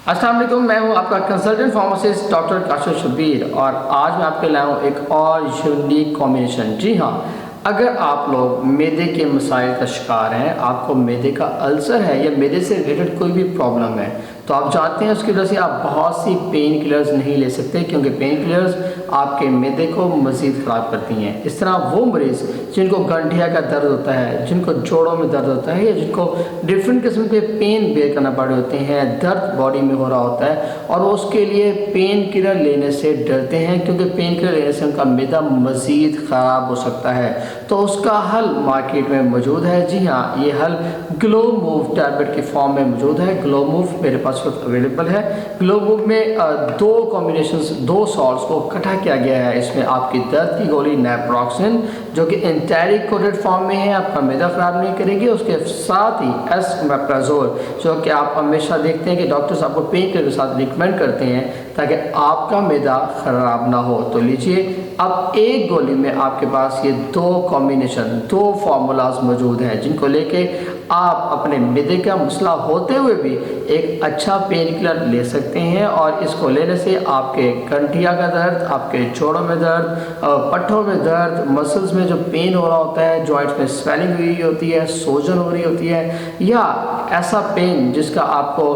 अस्सलाम वालेकुम, मैं हूं आपका consultant pharmacist doctor Kashif Shabbir और आज मैं आपके लाया हूं एक और यूनिक कॉम्बिनेशन। जी हाँ, अगर आप लोग मैदे के मसाइल का शिकार हैं, आपको मैदे का अल्सर है या मैदे से रिलेटेड कोई भी प्रॉब्लम है, तो आप जानते हैं उसकी वजह से आप बहुत सी पेन किलर्स नहीं ले सकते, क्योंकि पेन किलर्स आपके मैदे को मज़ीद ख़राब करती हैं। इस तरह वो मरीज़ जिनको गंठिया का दर्द होता है, जिनको जोड़ों में दर्द होता है या जिनको डिफरेंट किस्म के पेन बेयर करना पड़ रहे होते हैं, दर्द बॉडी में हो रहा होता है और वो उसके लिए पेन किलर लेने से डरते हैं, क्योंकि पेन किलर लेने से उनका मैदा मज़ीद ख़राब हो सकता है। तो उसका हल मार्केट में मौजूद है। जी हाँ, ये हल ग्लो मूव टैबलेट की फॉर्म में मौजूद है। ग्लो मूव मेरे पास अवेलेबल है। ग्लो मूव में दो कॉम्बिनेशंस, दो सॉल्ट्स को इकट्ठा किया गया है। इसमें आपकी दर्द की गोली नेप्रोक्सिन जो कि एंटारिक कोटेड फॉर्म में है, आपका मैदा ख़राब नहीं करेगी। उसके साथ ही एसोमेप्राज़ोल जो कि आप हमेशा देखते हैं कि डॉक्टर्स आपको पेन किलर के साथ रिकमेंड करते हैं ताकि आपका मैदा ख़राब ना हो। तो लीजिए, अब एक गोली में आपके पास ये दो कॉम्बिनेशन, दो फार्मूलाज मौजूद हैं जिनको लेके आप अपने मैदे का मसला होते हुए भी एक अच्छा पेन किलर ले सकते हैं। और इसको लेने से आपके गंठिया का दर्द, आपके जोड़ों में दर्द, पट्ठों में दर्द, मसल्स में जो पेन हो रहा होता है, जॉइंट्स में स्वेलिंग हुई होती है, सोजन हो रही होती है, या ऐसा पेन जिसका आपको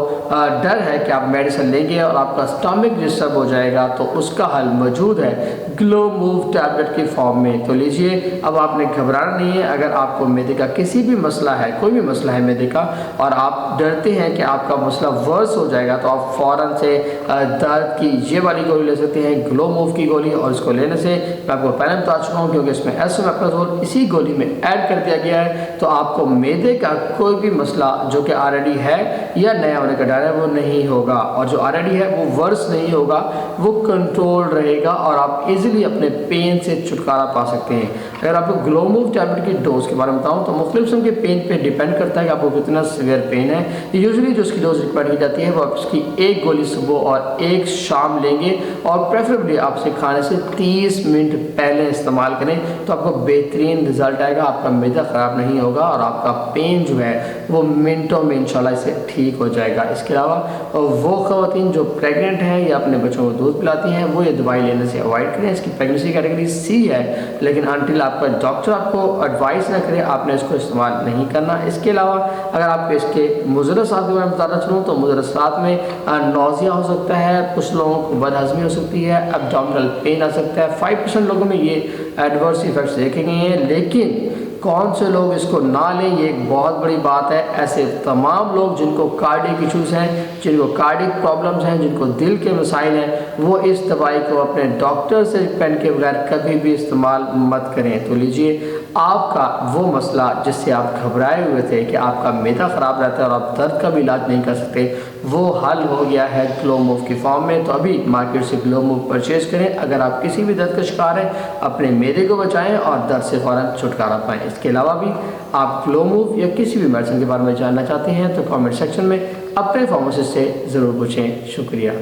डर है कि आप मेडिसिन लेंगे और आपका स्टमक डिस्टर्ब हो जाएगा, तो उसका हल मौजूद है ग्लो मूव टैबलेट की फॉर्म में। तो लीजिए, अब आपने घबराना नहीं है। अगर आपको मैदे का किसी भी मसला है, कोई भी मसला है मैदे का, और आप डरते हैं कि आपका मसला वर्स हो जाएगा, तो आप फ़ौरन से दर्द की ये वाली गोली ले सकते हैं, ग्लो मूव की गोली। और इसको लेने से मैं आपको पहले बता चुका हूँ, क्योंकि इसमें एसोमेप्राज़ोल इसी गोली में ऐड कर दिया गया है, तो आपको मैदे का कोई भी मसला जो कि ऑलरेडी है या नया होने का डर है वो नहीं होगा, और जो ऑलरेडी है वो वर्स नहीं होगा, वो कंट्रोल रहेगा और आप इजीली अपने पेन से छुटकारा पा सकते हैं। अगर आपको ग्लो मूव टैबलेट की डोज के बारे में बताऊं तो मुख्तलिफ किस्म के पेन पे डिपेंड करता है कि आपको कितना सीवियर पेन है। यूजुअली जो उसकी डोज रिकमेंड की जाती है वो आप इसकी एक गोली सुबह और एक शाम लेंगे, और प्रेफरेबली आपसे खाने से 30 मिनट पहले इस्तेमाल करें, तो आपको बेहतरीन रिजल्ट आएगा। आपका मैदा ख़राब नहीं होगा और आपका पेन जो है वो मिनटों में इंशाल्लाह इससे ठीक हो जाएगा। इसके अलावा वो ख़वातीन जो प्रेग्नेंट हैं या अपने बच्चों को दूध पिलाती हैं, वो ये दवाई लेने से अवॉइड करें। इसकी प्रेगनेंसी कैटेगरी सी है, लेकिन अंटिल आपका डॉक्टर आपको एडवाइस ना करे आपने इसको इस्तेमाल नहीं करना। इसके अलावा अगर आपको इसके मुज़र असरात के बारे में बताना चलूँ तो मुज़र असरात में नौज़िया हो सकता है, कुछ लोगों को बदहज़मी हो सकती है, एब्डोमिनल पेन आ सकता है। 5% लोगों में ये एडवर्स इफेक्ट्स देखे गए हैं, लेकिन कौन से लोग इसको ना लें ये एक बहुत बड़ी बात है। ऐसे तमाम लोग जिनको कार्डियक इशूज़ हैं, जिनको कार्डियक प्रॉब्लम्स हैं, जिनको दिल के मसाइल हैं, वो इस दवाई को अपने डॉक्टर से रिकमेंड के बगैर कभी भी इस्तेमाल मत करें। तो लीजिए, आपका वो मसला जिससे आप घबराए हुए थे कि आपका मैदा ख़राब रहता है और आप दर्द का भी इलाज नहीं कर सकते, वो हल हो गया है ग्लो मूव की फॉर्म में। तो अभी मार्केट से ग्लो मूव परचेज़ करें। अगर आप किसी भी दर्द का शिकार हैं, अपने मैदे को बचाएं और दर्द से फ़ौरन छुटकारा पाएं। इसके अलावा भी आप ग्लो मूव या किसी भी मेडिसिन के बारे में जानना चाहते हैं तो कमेंट सेक्शन में अपने फार्मासिस्ट से ज़रूर पूछें। शुक्रिया।